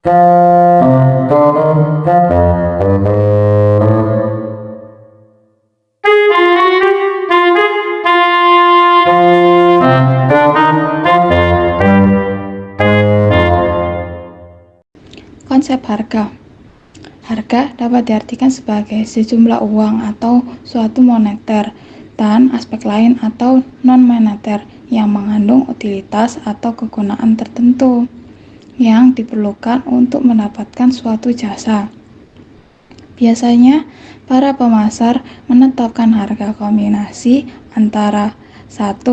Konsep harga. Harga dapat diartikan sebagai sejumlah uang atau suatu moneter dan aspek lain atau non-moneter yang mengandung utilitas atau kegunaan tertentu yang diperlukan untuk mendapatkan suatu jasa. Biasanya, para pemasar menetapkan harga kombinasi antara 1.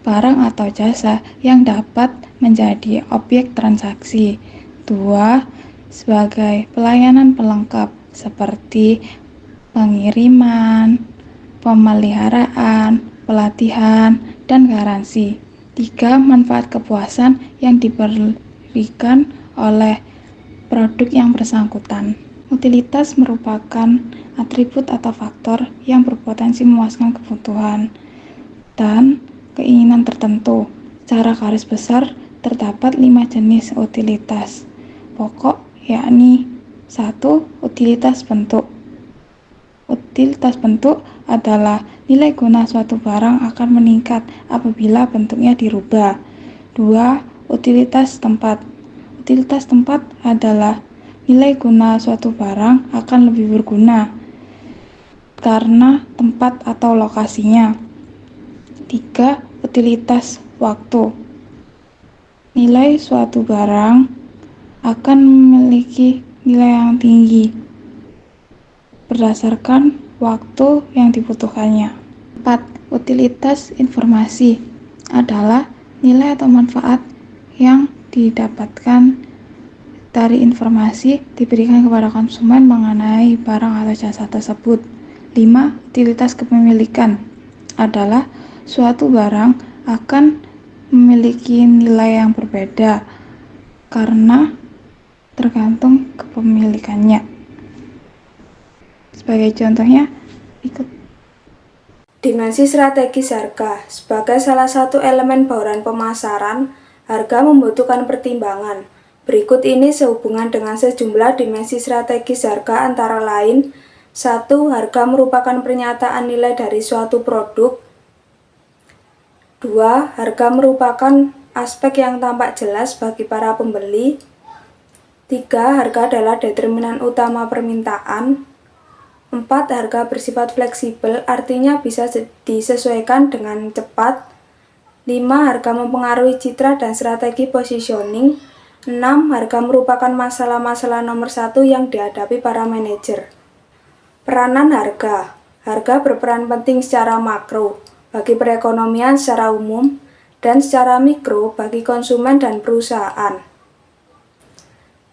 Barang atau jasa yang dapat menjadi objek transaksi. 2. Sebagai pelayanan pelengkap seperti pengiriman, pemeliharaan, pelatihan, dan garansi. 3. Manfaat kepuasan yang diberikan oleh produk yang bersangkutan. Utilitas merupakan atribut atau faktor yang berpotensi memuaskan kebutuhan dan keinginan tertentu. Secara garis besar, terdapat 5 jenis utilitas pokok, yakni 1. Utilitas bentuk. Utilitas bentuk adalah nilai guna suatu barang akan meningkat apabila bentuknya dirubah. 2. Utilitas tempat. Utilitas tempat adalah nilai guna suatu barang akan lebih berguna karena tempat atau lokasinya. 3. Utilitas waktu. Nilai suatu barang akan memiliki nilai yang tinggi berdasarkan waktu yang dibutuhkannya. 4. Utilitas informasi adalah nilai atau manfaat yang didapatkan dari informasi diberikan kepada konsumen mengenai barang atau jasa tersebut. 5. Utilitas kepemilikan adalah suatu barang akan memiliki nilai yang berbeda karena tergantung kepemilikannya. Sebagai contohnya, ikut. Dimensi strategis harga. Sebagai salah satu elemen bauran pemasaran, harga membutuhkan pertimbangan. Berikut ini sehubungan dengan sejumlah dimensi strategis harga antara lain. 1. Harga merupakan pernyataan nilai dari suatu produk. 2. Harga merupakan aspek yang tampak jelas bagi para pembeli. 3. Harga adalah determinan utama permintaan. 4. Harga bersifat fleksibel, artinya bisa disesuaikan dengan cepat. 5. Harga mempengaruhi citra dan strategi positioning. 6. Harga merupakan masalah-masalah nomor 1 yang dihadapi para manajer. Peranan harga. Harga berperan penting secara makro bagi perekonomian secara umum dan secara mikro bagi konsumen dan perusahaan.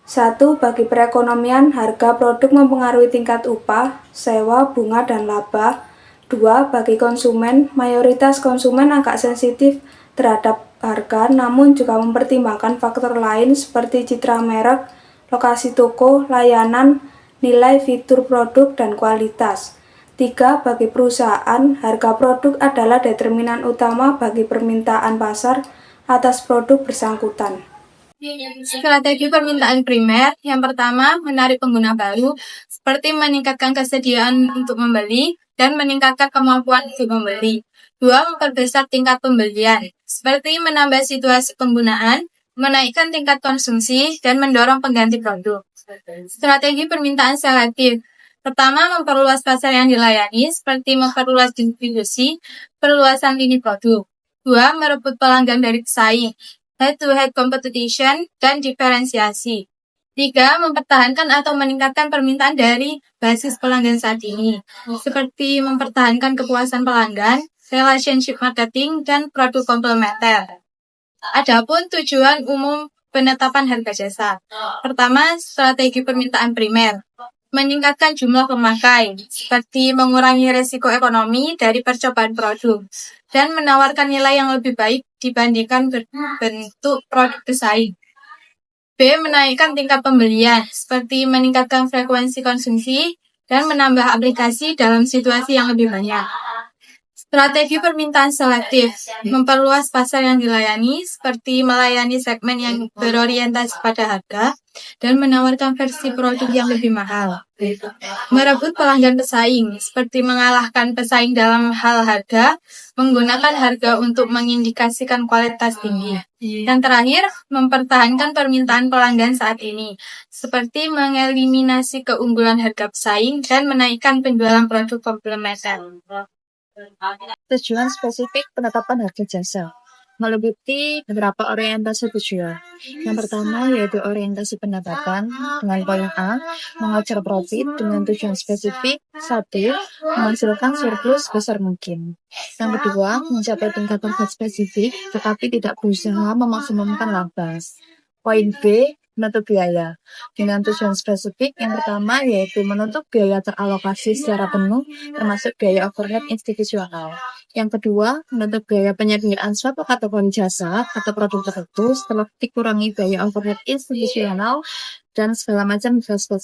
1. Bagi perekonomian, harga produk mempengaruhi tingkat upah, sewa, bunga, dan laba. 2. Bagi konsumen, mayoritas konsumen agak sensitif terhadap harga namun juga mempertimbangkan faktor lain seperti citra merek, lokasi toko, layanan, nilai fitur produk, dan kualitas. 3. Bagi perusahaan, harga produk adalah determinan utama bagi permintaan pasar atas produk bersangkutan. Strategi permintaan primer. Yang pertama, menarik pengguna baru, seperti meningkatkan kesediaan untuk membeli dan meningkatkan kemampuan untuk membeli. 2. Memperbesar tingkat pembelian, seperti menambah situasi penggunaan, menaikkan tingkat konsumsi, dan mendorong pengganti produk. Strategi permintaan selektif. Pertama, memperluas pasar yang dilayani, seperti memperluas distribusi, perluasan lini produk. 2. Merebut pelanggan dari pesaing, head-to-head competition, dan diferensiasi. 3. Mempertahankan atau meningkatkan permintaan dari basis pelanggan saat ini, seperti mempertahankan kepuasan pelanggan, relationship marketing, dan produk komplementer. Adapun tujuan umum penetapan harga jasa. Pertama, strategi permintaan primer. Meningkatkan jumlah pemakai, seperti mengurangi risiko ekonomi dari percobaan produk, dan menawarkan nilai yang lebih baik dibandingkan bentuk produk pesaing. B. Menaikkan tingkat pembelian, seperti meningkatkan frekuensi konsumsi, dan menambah aplikasi dalam situasi yang lebih banyak. Strategi permintaan selektif, memperluas pasar yang dilayani seperti melayani segmen yang berorientasi pada harga dan menawarkan versi produk yang lebih mahal. Merebut pelanggan pesaing, seperti mengalahkan pesaing dalam hal harga, menggunakan harga untuk mengindikasikan kualitas tinggi. Yang terakhir, mempertahankan permintaan pelanggan saat ini, seperti mengeliminasi keunggulan harga pesaing dan menaikkan penjualan produk komplementer. Tujuan spesifik penetapan harga jasa meliputi beberapa orientasi tujuan. Yang pertama yaitu orientasi pendapatan dengan poin A, mengejar profit dengan tujuan spesifik. 1. Menghasilkan surplus sebesar mungkin. Yang kedua, mencapai tingkat target spesifik tetapi tidak berusaha memaksimumkan laba. Poin B, menutup biaya dengan tujuan spesifik. Yang pertama yaitu menutup biaya teralokasi secara penuh termasuk biaya overhead institusional. Yang kedua, menutup biaya penyediaan suatu kategori jasa atau produk tertentu setelah dikurangi biaya overhead institusional dan segala macam biaya.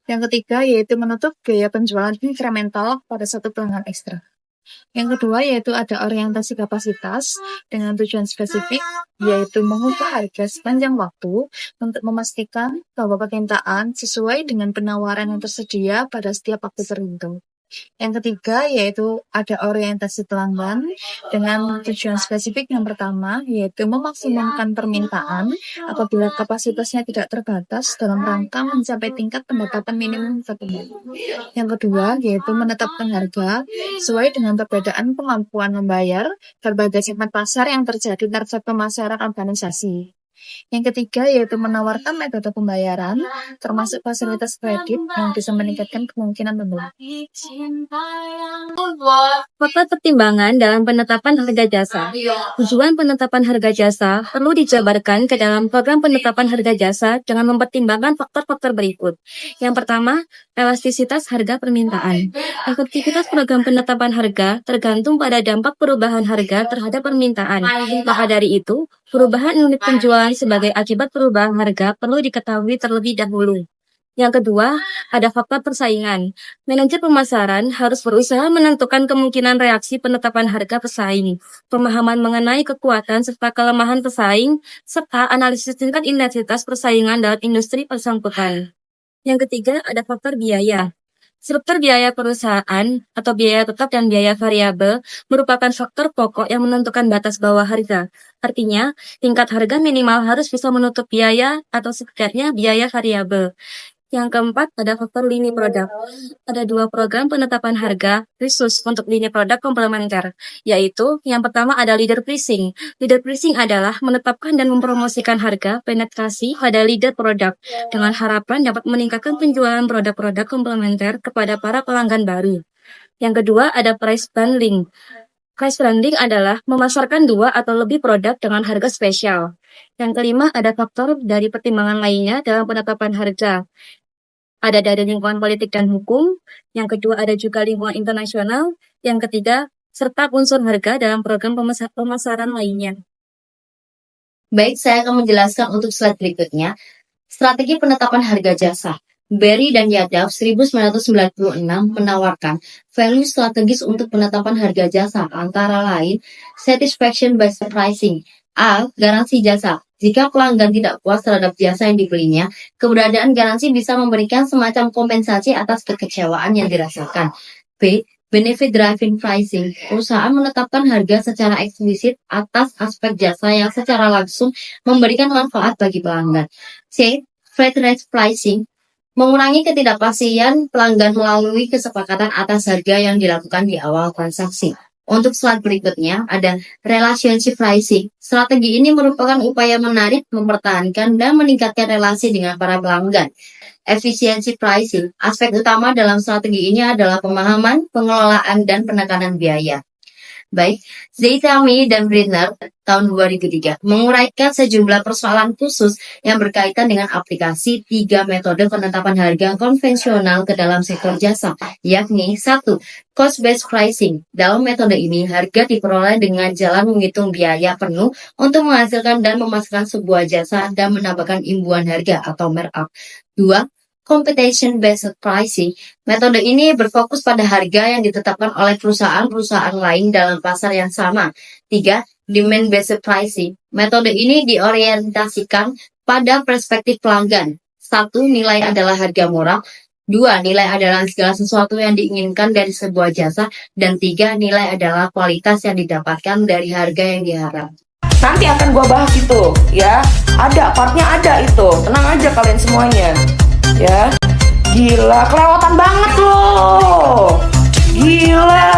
Yang ketiga yaitu menutup biaya penjualan incremental pada satu pelanggan ekstra. Yang kedua yaitu ada orientasi kapasitas dengan tujuan spesifik, yaitu mengubah harga sepanjang waktu untuk memastikan bahwa permintaan sesuai dengan penawaran yang tersedia pada setiap waktu tertentu. Yang ketiga yaitu ada orientasi pelanggan dengan tujuan spesifik. Yang pertama yaitu memaksimumkan permintaan apabila kapasitasnya tidak terbatas dalam rangka mencapai tingkat pendapatan minimum tertentu. Yang kedua yaitu menetapkan harga sesuai dengan perbedaan kemampuan membayar berbagai segmen pasar yang terjadi terhadap pemasaran organisasi. Yang ketiga yaitu menawarkan metode pembayaran termasuk fasilitas kredit yang bisa meningkatkan kemungkinan membeli. Faktor pertimbangan dalam penetapan harga jasa. Tujuan penetapan harga jasa perlu dijabarkan ke dalam program penetapan harga jasa dengan mempertimbangkan faktor-faktor berikut. Yang pertama, elastisitas harga permintaan. Efektivitas program penetapan harga tergantung pada dampak perubahan harga terhadap permintaan. Maka dari itu, perubahan unit penjualan sebagai akibat perubahan harga perlu diketahui terlebih dahulu. Yang kedua, ada faktor persaingan. Manajer pemasaran harus berusaha menentukan kemungkinan reaksi penetapan harga pesaing, pemahaman mengenai kekuatan serta kelemahan pesaing, serta analisis tingkat intensitas persaingan dalam industri bersangkutan. Yang ketiga, ada faktor biaya. Struktur biaya perusahaan atau biaya tetap dan biaya variabel merupakan faktor pokok yang menentukan batas bawah harga. Artinya, tingkat harga minimal harus bisa menutup biaya atau setidaknya biaya variabel. Yang keempat, ada faktor lini produk. Ada 2 program penetapan harga khusus untuk lini produk komplementer, yaitu yang pertama ada leader pricing. Leader pricing adalah menetapkan dan mempromosikan harga penetrasi pada leader produk dengan harapan dapat meningkatkan penjualan produk-produk komplementer kepada para pelanggan baru. Yang kedua, ada price bundling. Price bundling adalah memasarkan 2 atau lebih produk dengan harga spesial. Yang kelima, ada faktor dari pertimbangan lainnya dalam penetapan harga. Ada dari lingkungan politik dan hukum. Yang kedua, ada juga lingkungan internasional. Yang ketiga, serta unsur harga dalam program pemasaran lainnya. Baik, saya akan menjelaskan untuk slide berikutnya. Strategi penetapan harga jasa. Berry dan Yadav 1996 menawarkan value strategis untuk penetapan harga jasa, antara lain satisfaction based pricing. A. Garansi jasa. Jika pelanggan tidak puas terhadap jasa yang dibelinya, keberadaan garansi bisa memberikan semacam kompensasi atas kekecewaan yang dirasakan. B. Benefit driven pricing. Perusahaan menetapkan harga secara eksplisit atas aspek jasa yang secara langsung memberikan manfaat bagi pelanggan. C. Flat rate pricing. Mengurangi ketidakpastian pelanggan melalui kesepakatan atas harga yang dilakukan di awal transaksi. Untuk slide berikutnya ada relationship pricing. Strategi ini merupakan upaya menarik, mempertahankan, dan meningkatkan relasi dengan para pelanggan. Efisiensi pricing. Aspek utama dalam strategi ini adalah pemahaman, pengelolaan, dan penekanan biaya. Baik, Zeithaml dan Brenner tahun 2003 menguraikan sejumlah persoalan khusus yang berkaitan dengan aplikasi 3 metode penetapan harga konvensional ke dalam sektor jasa, yakni 1. Cost-based pricing. Dalam metode ini, harga diperoleh dengan jalan menghitung biaya penuh untuk menghasilkan dan memasarkan sebuah jasa dan menambahkan imbuhan harga atau markup. 2. Competition-based pricing, metode ini berfokus pada harga yang ditetapkan oleh perusahaan-perusahaan lain dalam pasar yang sama. 3. Demand-based pricing, metode ini diorientasikan pada perspektif pelanggan. 1. Nilai adalah harga murah. 2. Nilai adalah segala sesuatu yang diinginkan dari sebuah jasa. Dan 3. Nilai adalah kualitas yang didapatkan dari harga yang diharap. Nanti akan gua bahas itu, ya. Ada, partnya ada itu. Tenang aja kalian semuanya. Ya. Gila, kelewatan banget loh. Gila.